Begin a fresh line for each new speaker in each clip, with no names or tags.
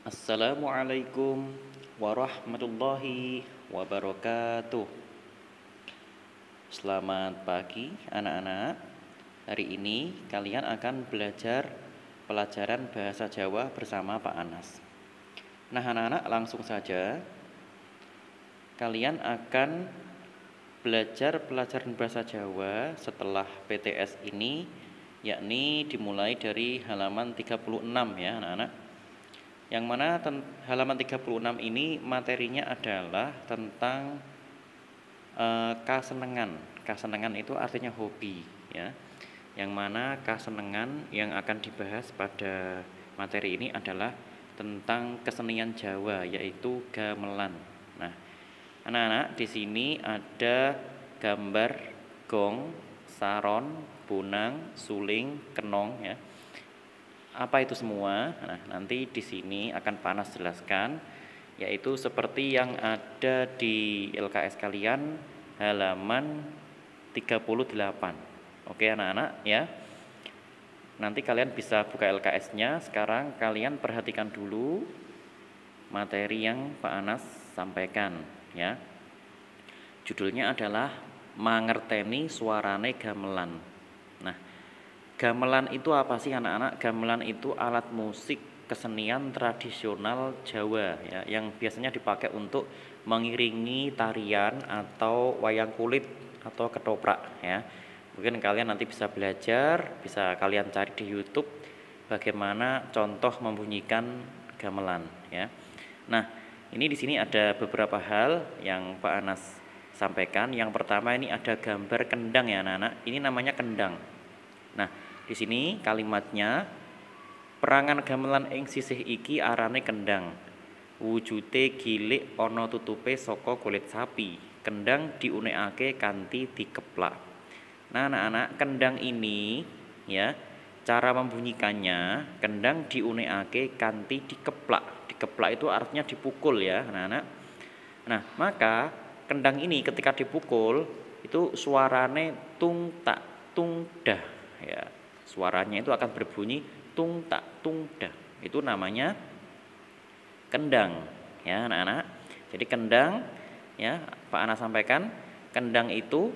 Assalamualaikum warahmatullahi wabarakatuh. Selamat pagi anak-anak. Hari ini kalian akan belajar pelajaran bahasa Jawa bersama Pak Anas. Nah anak-anak, langsung saja kalian akan belajar pelajaran bahasa Jawa setelah PTS ini, yakni dimulai dari halaman 36 ya anak-anak. Yang mana halaman 36 ini materinya adalah tentang kasenengan. Kasenengan itu artinya hobi ya. Yang mana kasenengan yang akan dibahas pada materi ini adalah tentang kesenian Jawa, yaitu gamelan. Nah, anak-anak, di sini ada gambar gong, saron, bonang, suling, kenong ya. Apa itu semua? Nah, nanti di sini akan Pak Anas jelaskan, yaitu seperti yang ada di LKS kalian halaman 38. Oke anak-anak ya. Nanti kalian bisa buka LKS-nya. Sekarang kalian perhatikan dulu materi yang Pak Anas sampaikan ya. Judulnya adalah Mangerteni Suarane Gamelan. Nah, gamelan itu apa sih anak-anak? Gamelan itu alat musik kesenian tradisional Jawa ya, yang biasanya dipakai untuk mengiringi tarian atau wayang kulit atau ketoprak ya. Mungkin kalian nanti bisa belajar, bisa kalian cari di YouTube bagaimana contoh membunyikan gamelan ya. Nah, ini di sini ada beberapa hal yang Pak Anas sampaikan. Yang pertama, ini ada gambar kendang ya anak-anak. Ini namanya kendang. Nah, di sini kalimatnya, perangan gamelan ing sisih iki arane kendang. Wujute gilik ana tutupe saka kulit sapi. Kendang diunekake kanthi dikeplak. Nah, anak-anak, kendang ini ya, cara membunyikannya, kendang diunekake kanthi dikeplak. Dikeplak itu artinya dipukul ya, anak-anak. Nah, maka kendang ini ketika dipukul itu suarane tung tak tung dah ya. Suaranya itu akan berbunyi tung tak tung dah. Itu namanya kendang ya anak-anak. Jadi kendang ya, Pak Anas sampaikan, kendang itu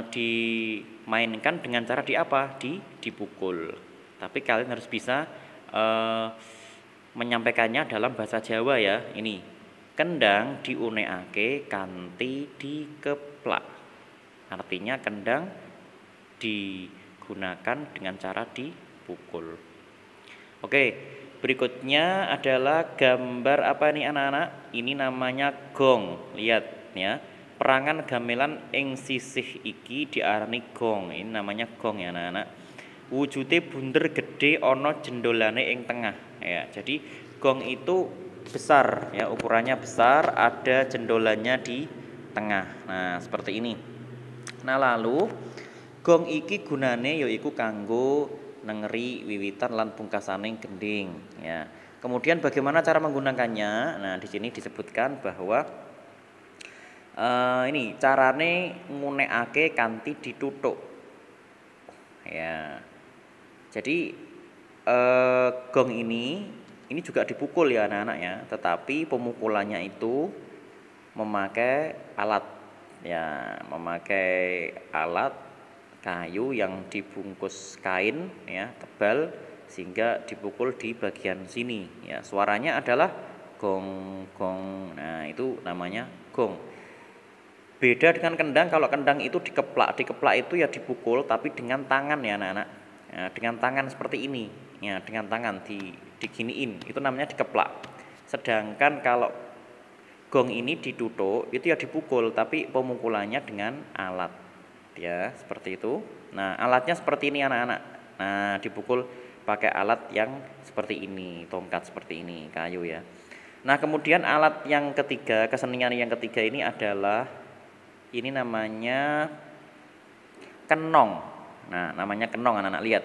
dimainkan dengan cara dipukul. Tapi kalian harus bisa menyampaikannya dalam bahasa Jawa ya. Ini kendang diunekake kanthi dikeplak. Artinya kendang digunakan dengan cara dipukul. Oke, berikutnya adalah gambar apa nih anak-anak? Ini namanya gong. Lihat ya. Perangan gamelan ing sisih iki diarani gong. Ini namanya gong ya anak-anak. Wujude bunder gede ana jendolane ing tengah ya. Jadi gong itu besar ya, ukurannya besar, ada jendolannya di tengah. Nah, seperti ini. Nah, lalu gong iki gunane yaiku kanggo nengeri wiwitan lan pungkasaning gending ya. Kemudian bagaimana cara menggunakannya? Nah, di sini disebutkan bahwa ini carane ngunekake kanthi dituthuk ya. Jadi gong ini juga dipukul ya anak-anak ya, tetapi pemukulannya itu memakai alat ya, memakai alat kayu yang dibungkus kain ya, tebal, sehingga dipukul di bagian sini ya. Suaranya adalah gong gong. Nah, itu namanya gong. Beda dengan kendang, kalau kendang itu dikeplak. Dikeplak itu ya dipukul tapi dengan tangan ya anak-anak. Ya, dengan tangan seperti ini. Ya, dengan tangan diginiin. Itu namanya dikeplak. Sedangkan kalau gong ini dituthuk, itu ya dipukul tapi pemukulannya dengan alat. Ya, seperti itu. Nah, alatnya seperti ini anak-anak. Nah, dipukul pakai alat yang seperti ini, tongkat seperti ini, kayu ya. Nah, kemudian alat yang ketiga, kesenian yang ketiga ini adalah, ini namanya kenong. Nah, namanya kenong anak-anak, lihat.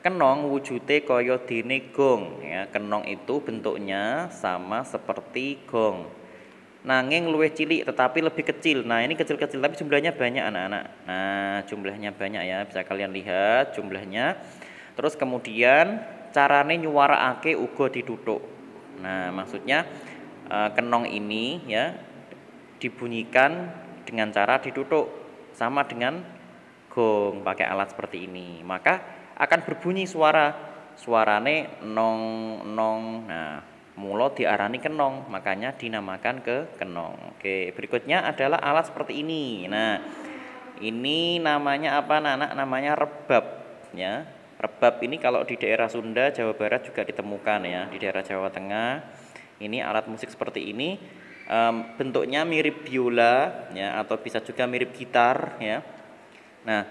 Kenong wujute kaya dene gong ya. Kenong itu bentuknya sama seperti gong. Nanging luwih cilik tetapi lebih kecil. Nah, ini kecil-kecil tapi jumlahnya banyak anak-anak. Nah, jumlahnya banyak ya, bisa kalian lihat jumlahnya. Terus kemudian carane nyuwarakake uga dituthuk. Nah, maksudnya kenong ini ya dibunyikan dengan cara dituthuk sama dengan gong pakai alat seperti ini. Maka akan berbunyi suarane nong nong. Nah, mula diarani kenong, makanya dinamakan kenong. Oke, berikutnya adalah alat seperti ini. Nah, ini namanya apa anak-anak? Namanya rebab ya. Rebab ini kalau di daerah Sunda, Jawa Barat juga ditemukan ya. Di daerah Jawa Tengah ini alat musik seperti ini, bentuknya mirip biola ya, atau bisa juga mirip gitar ya. Nah,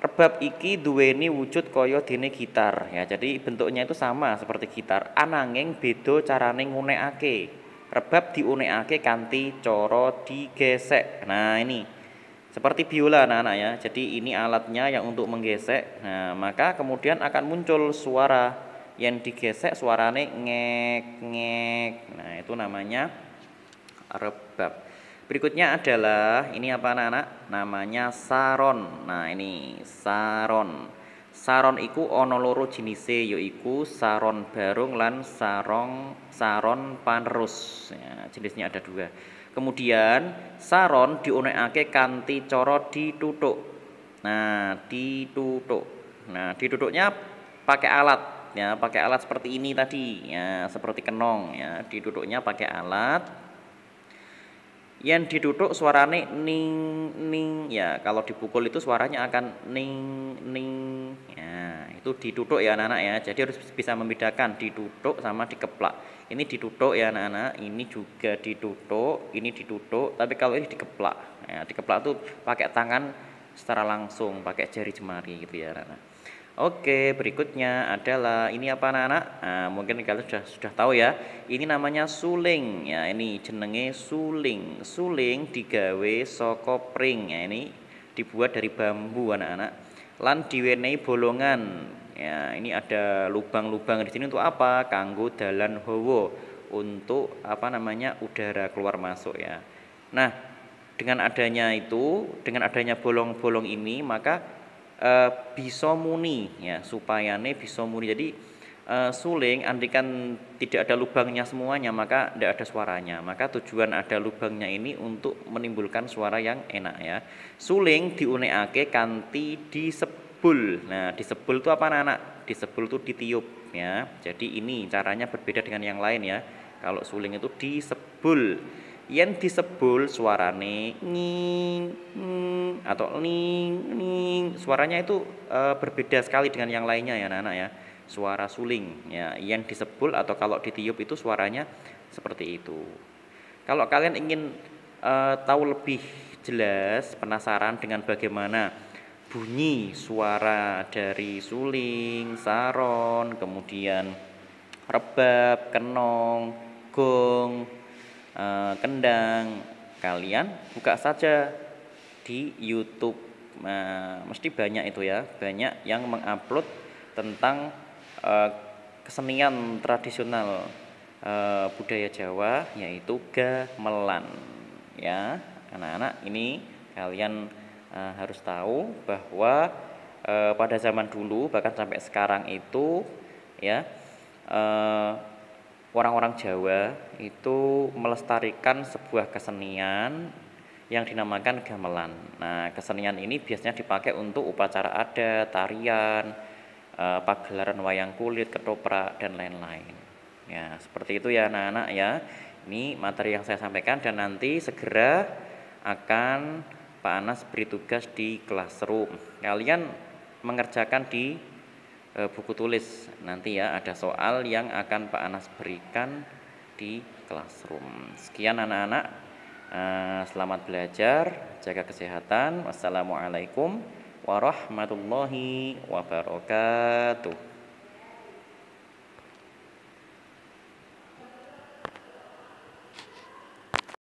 rebab iki duweni wujud kaya dene gitar ya. Jadi bentuknya itu sama seperti gitar, ananging beda carane ngunekake. Rebab diunekake kanthi cara digesek. Nah, ini seperti biola anak-anak ya. Jadi ini alatnya yang untuk menggesek. Nah, maka kemudian akan muncul suara yang digesek, suarane ngek ngek. Nah, itu namanya rebab. Berikutnya adalah ini apa anak-anak? Namanya saron. Nah, ini saron. Saron iku ana loro jenise, yaiku saron barung lan saron panerus. Ya, jenisnya ada dua. Kemudian saron diunekake kanthi cara dituthuk. Nah, dituthuk. Nah, dituthuknya pakai alat ya, pakai alat seperti ini tadi ya, seperti kenong ya. Dituthuknya pakai alat. Yang dituthuk suarane ning ning ya, kalau dipukul itu suaranya akan ning ning ya, itu dituthuk ya anak-anak ya. Jadi harus bisa membedakan dituthuk sama dikeplak. Ini dituthuk ya anak-anak, ini juga dituthuk, ini dituthuk, tapi kalau ini dikeplak ya, dikeplak tuh pakai tangan secara langsung, pakai jari jemari gitu ya anak-anak. Oke, berikutnya adalah ini apa anak-anak? Nah, mungkin kalian sudah tahu ya. Ini namanya suling. Ya, ini jenenge suling. Suling digawe saka pring. Ya, ini dibuat dari bambu anak-anak. Lan diwenehi bolongan. Ya, ini ada lubang-lubang di sini untuk apa? Kanggo dalan hawa, untuk apa namanya? Udara keluar masuk ya. Nah, dengan adanya bolong-bolong ini, maka bisa muni ya, supayane bisa muni. Jadi suling andikan tidak ada lubangnya semuanya, maka tidak ada suaranya. Maka tujuan ada lubangnya ini untuk menimbulkan suara yang enak ya. Suling diunekake kanthi disebul. Nah, disebul itu apa anak-anak? Disebul itu ditiup ya. Jadi ini caranya berbeda dengan yang lain ya. Kalau suling itu disebul. Yen disebul suarane nging atau ning ning, suaranya itu berbeda sekali dengan yang lainnya ya anak-anak ya. Suara suling ya, yen disebul atau kalau ditiup itu suaranya seperti itu. Kalau kalian ingin tahu lebih jelas, penasaran dengan bagaimana bunyi suara dari suling, saron, kemudian rebab, kenong, gong, kendang, kalian buka saja di YouTube. Mesti banyak itu ya, banyak yang mengupload tentang kesenian tradisional budaya Jawa, yaitu gamelan ya. Anak-anak, ini kalian harus tahu bahwa pada zaman dulu bahkan sampai sekarang itu ya, orang-orang Jawa itu melestarikan sebuah kesenian yang dinamakan gamelan. Nah, kesenian ini biasanya dipakai untuk upacara adat, tarian, pagelaran wayang kulit, ketoprak, dan lain-lain. Ya, seperti itu ya anak-anak ya. Ini materi yang saya sampaikan, dan nanti segera akan Pak Anas beri tugas di classroom. Kalian mengerjakan di buku tulis nanti ya, ada soal yang akan Pak Anas berikan di classroom. Sekian anak-anak, selamat belajar, jaga kesehatan. Wassalamualaikum warahmatullahi wabarakatuh.